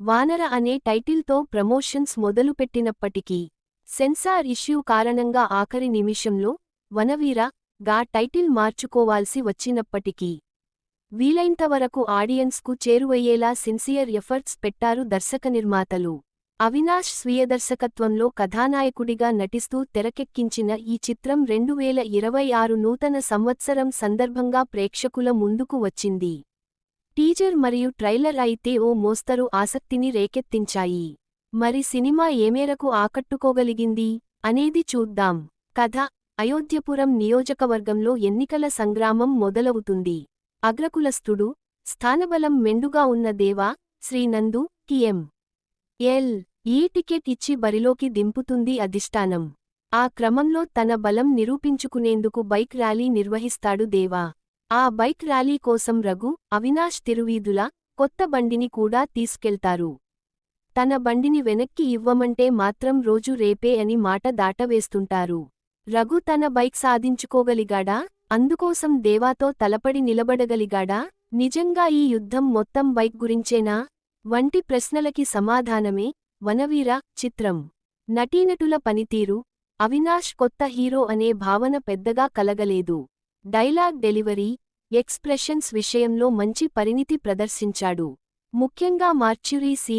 వానర అనే టైటిల్తో ప్రమోషన్స్ మొదలుపెట్టినప్పటికీ సెన్సార్ ఇష్యూ కారణంగా ఆఖరి నిమిషంలో వనవీర గా టైటిల్ మార్చుకోవాల్సి వచ్చినప్పటికీ వీలైంతవరకు ఆడియన్స్కు చేరువయ్యేలా సిన్సియర్ ఎఫర్ట్స్ పెట్టారు దర్శకనిర్మాతలు. అవినాష్ స్వీయ దర్శకత్వంలో కథానాయకుడిగా నటిస్తూ తెరకెక్కించిన ఈ చిత్రం 2026 నూతన సంవత్సరం సందర్భంగా ప్రేక్షకుల ముందుకు వచ్చింది. టీజర్ మరియు ట్రైలర్ అయితే ఓ మోస్తరు ఆసక్తిని రేకెత్తించాయి. మరి సినిమా ఏమేరకు ఆకట్టుకోగలిగింది అనేది చూద్దాం. కథ: అయోధ్యపురం నియోజకవర్గంలో ఎన్నికల సంగ్రామం మొదలవుతుంది. అగ్రకులస్థుడు, స్థానబలం మెండుగా ఉన్న దేవా, శ్రీనందు టిఎం. ఎల్. ఈ టికెట్ ఇచ్చి బరిలోకి దింపుతుంది అధిష్టానం. ఆ క్రమంలో తన బలం నిరూపించుకునేందుకు బైక్ ర్యాలీ నిర్వహిస్తాడు దేవా. ఆ బైక్ ర్యాలీ కోసం రఘు, అవినాష్ తిరువీధుల కొత్త బండిని కూడా తీసుకెళ్తారు. తన బండిని వెనక్కి ఇవ్వమంటే మాత్రం రోజు రేపే అని మాట దాటవేస్తుంటారు. రఘు తన బైక్ సాధించుకోగలిగాడా? అందుకోసం దేవాతో తలపడి నిలబడగలిగాడా? నిజంగా ఈ యుద్ధం మొత్తం బైక్ గురించేనా? వంటి ప్రశ్నలకి సమాధానమే వనవీర చిత్రం. నటీనటుల పనితీరు: అవినాష్ కొత్త హీరో అనే భావన పెద్దగా కలగలేదు. డైలాగ్ డెలివరీ, ఎక్స్ప్రెషన్స్ విషయంలో మంచి పరిణితి ప్రదర్శించాడు. ముఖ్యంగా మార్చ్యురీ సీన్